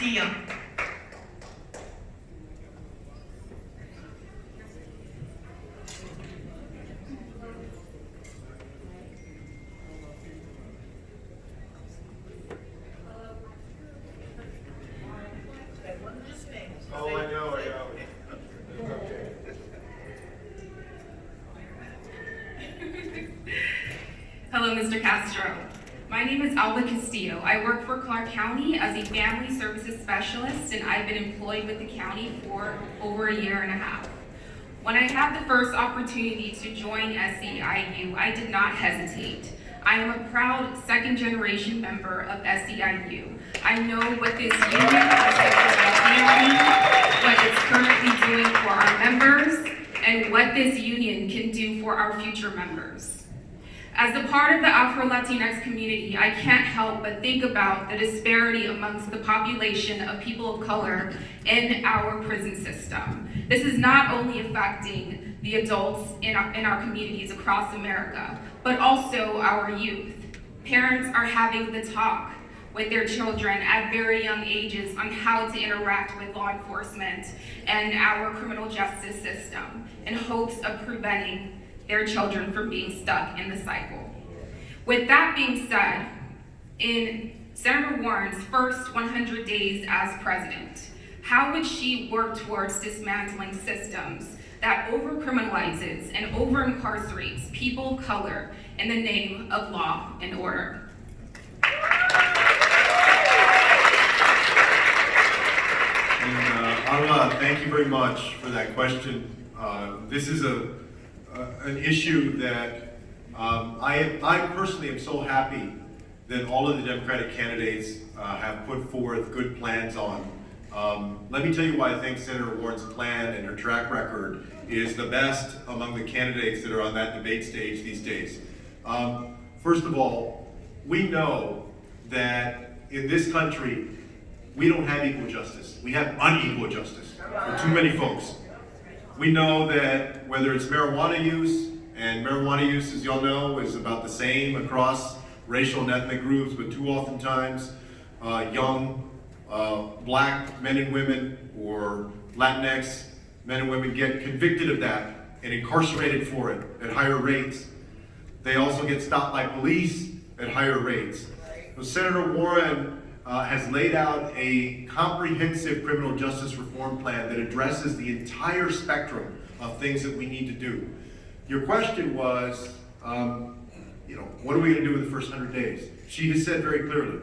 Castillo. Oh, I know. Hello, Mr. Castro. My name is Alba Castillo. I work for Clark County as a family services specialist, and I've been employed with the county for over a year and a half. When I had the first opportunity to join SEIU, I did not hesitate. I am a proud second-generation member of SEIU. I know what this union has done for my family, what it's currently doing for our members, and what this union can do for our future members. As a part of the Afro-Latinx community, I can't help but think about the disparity amongst the population of people of color in our prison system. This is not only affecting the adults in our communities across America, but also our youth. Parents are having the talk with their children at very young ages on how to interact with law enforcement and our criminal justice system in hopes of preventing their children from being stuck in the cycle. With that being said, in Senator Warren's first 100 days as president, how would she work towards dismantling systems that over-criminalizes and over-incarcerates people of color in the name of law and order? And Alba, thank you very much for that question. This is an issue that I personally am so happy that all of the Democratic candidates have put forth good plans on. Let me tell you why I think Senator Warren's plan and her track record is the best among the candidates that are on that debate stage these days. First of all, we know that in this country, we don't have equal justice. We have unequal justice for too many folks. We know that whether it's marijuana use, and marijuana use, as y'all know, is about the same across racial and ethnic groups, but too oftentimes young black men and women or Latinx men and women get convicted of that and incarcerated for it at higher rates. They also get stopped by police at higher rates. So Senator Warren has laid out a comprehensive criminal justice reform plan that addresses the entire spectrum of things that we need to do. Your question was, what are we going to do with the first 100 days? She has said very clearly,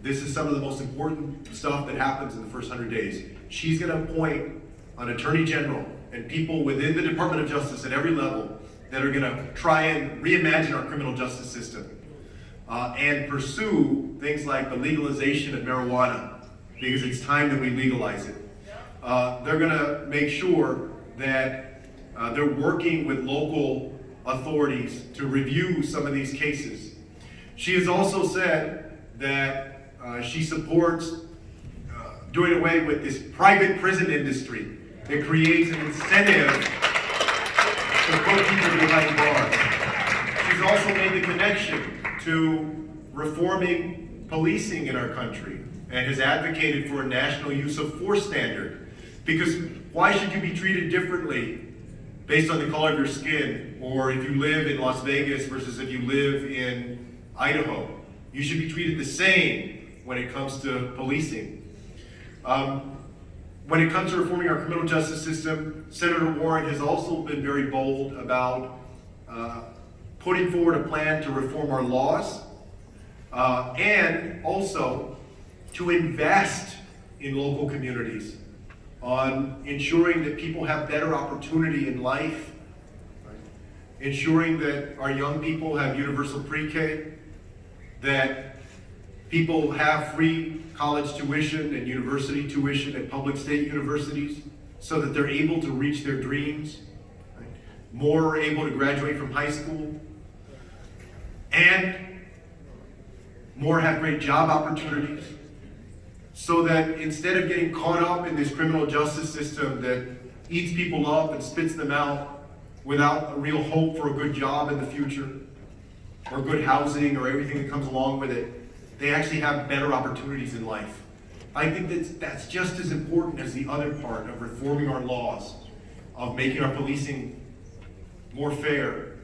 this is some of the most important stuff that happens in the first 100 days. She's going to appoint an attorney general and people within the Department of Justice at every level that are going to try and reimagine our criminal justice system and pursue things like the legalization of marijuana, because it's time that we legalize it. They're going to make sure that they're working with local authorities to review some of these cases. She has also said that she supports doing away with this private prison industry that creates an incentive to put people behind bars. She's also made the connection to reforming policing in our country and has advocated for a national use of force standard. Because why should you be treated differently based on the color of your skin, or if you live in Las Vegas versus if you live in Idaho? You should be treated the same when it comes to policing. When it comes to reforming our criminal justice system, Senator Warren has also been very bold about putting forward a plan to reform our laws and also to invest in local communities on ensuring that people have better opportunity in life, right? Ensuring that our young people have universal pre-K, that people have free college tuition and university tuition at public state universities so that they're able to reach their dreams, right? More are able to graduate from high school, and more have great job opportunities, so that instead of getting caught up in this criminal justice system that eats people up and spits them out without a real hope for a good job in the future, or good housing, or everything that comes along with it, they actually have better opportunities in life. I think that's just as important as the other part of reforming our laws, of making our policing more fair,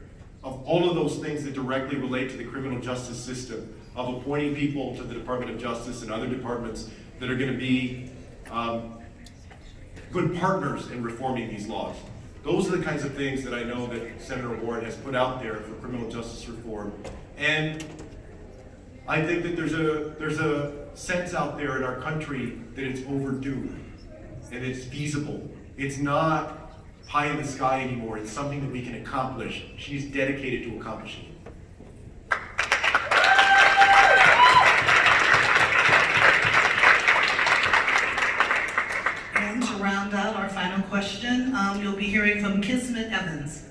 of all of those things that directly relate to the criminal justice system, of appointing people to the Department of Justice and other departments that are going to be good partners in reforming these laws. Those are the kinds of things that I know that Senator Warren has put out there for criminal justice reform. And I think that there's a sense out there in our country that it's overdue and it's feasible. It's not pie in the sky anymore. It's something that we can accomplish. She's dedicated to accomplishing it. And to round out our final question, you'll be hearing from Kismet Evans.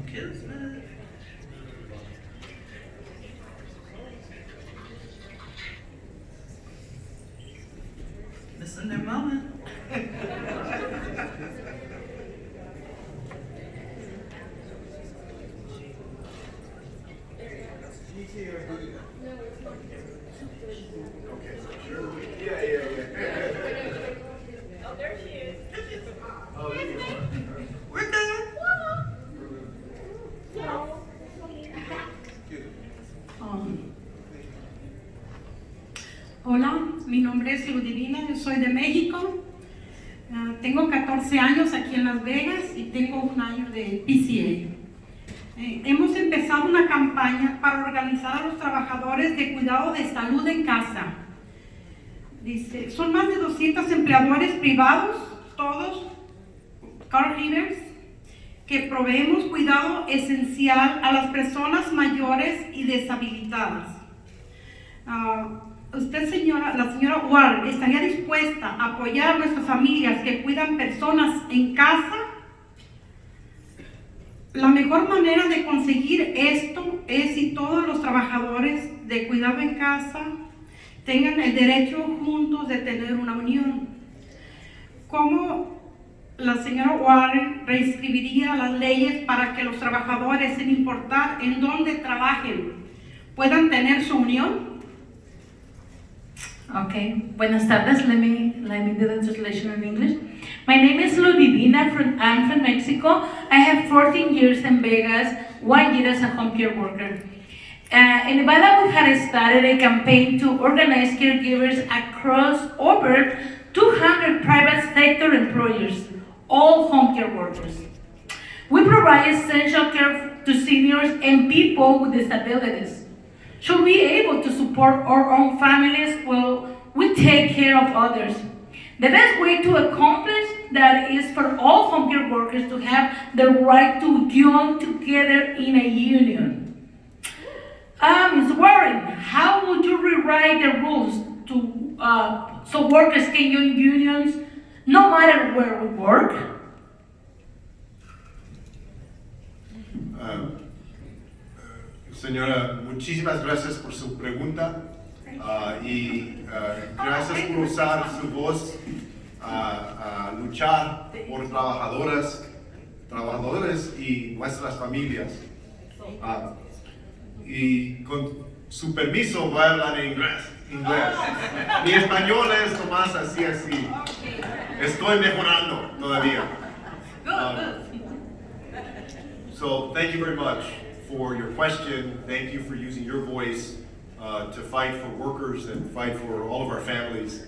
Kismet. Missing their moment. Okay, sure. Yeah. Oh, there she is. Oh, there you are. We're done. Hola, mi nombre es Ludivina, yo soy de México. Tengo 14 años aquí en Las Vegas y tengo un año de PCA. Hemos empezado una campaña para organizar a los trabajadores de cuidado de salud en casa. Dice, son más de 200 empleadores privados, todos caregivers, que proveemos cuidado esencial a las personas mayores y deshabilitadas. Usted, la señora Warren, ¿estaría dispuesta a apoyar a nuestras familias que cuidan personas en casa? La mejor manera de conseguir esto es si todos los trabajadores de cuidado en casa tengan el derecho juntos de tener una unión. ¿Cómo la señora Warren reescribiría las leyes para que los trabajadores, sin importar en dónde trabajen, puedan tener su unión? Okay, buenas tardes. Let me do the translation in English. My name is Ludivina. I'm from Mexico. I have 14 years in Vegas, 1 year as a home care worker. In Nevada, we had started a campaign to organize caregivers across over 200 private sector employers, all home care workers. We provide essential care to seniors and people with disabilities. Should we be able to support our own families while we take care of others? The best way to accomplish that is for all home care workers to have the right to join together in a union. Ms. Warren, how would you rewrite the rules so workers can join unions no matter where we work? Señora, muchísimas gracias por su pregunta y gracias por usar su voz a luchar por trabajadores y nuestras familias. Y con su permiso voy a hablar en inglés. Mi español es nomás así. Estoy mejorando todavía. So thank you very much for your question. Thank you for using your voice to fight for workers and fight for all of our families.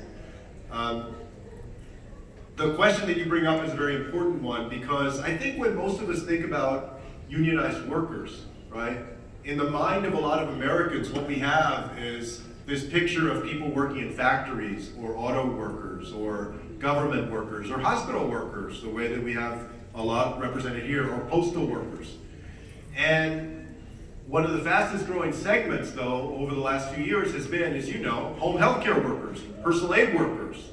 The question that you bring up is a very important one because I think when most of us think about unionized workers, right, in the mind of a lot of Americans, what we have is this picture of people working in factories or auto workers or government workers or hospital workers, the way that we have a lot represented here, or postal workers. And one of the fastest growing segments, though, over the last few years has been, as you know, home health care workers, personal aid workers.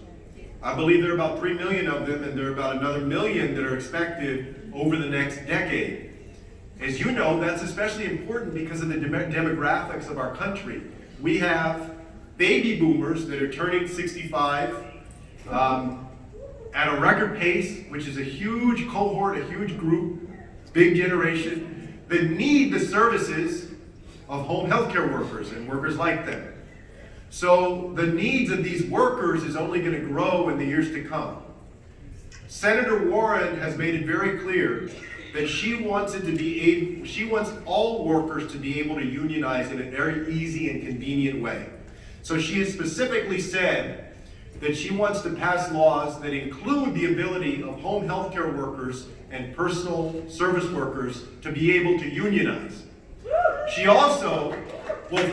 I believe there are about 3 million of them, and there are about another 1 million that are expected over the next decade. As you know, that's especially important because of the demographics of our country. We have baby boomers that are turning 65 at a record pace, which is a huge cohort, a huge group, big generation, that need the services of home healthcare workers and workers like them. So the needs of these workers is only going to grow in the years to come. Senator Warren has made it very clear that she wants all workers to be able to unionize in a very easy and convenient way. So she has specifically said that she wants to pass laws that include the ability of home healthcare workers and personal service workers to be able to unionize. She also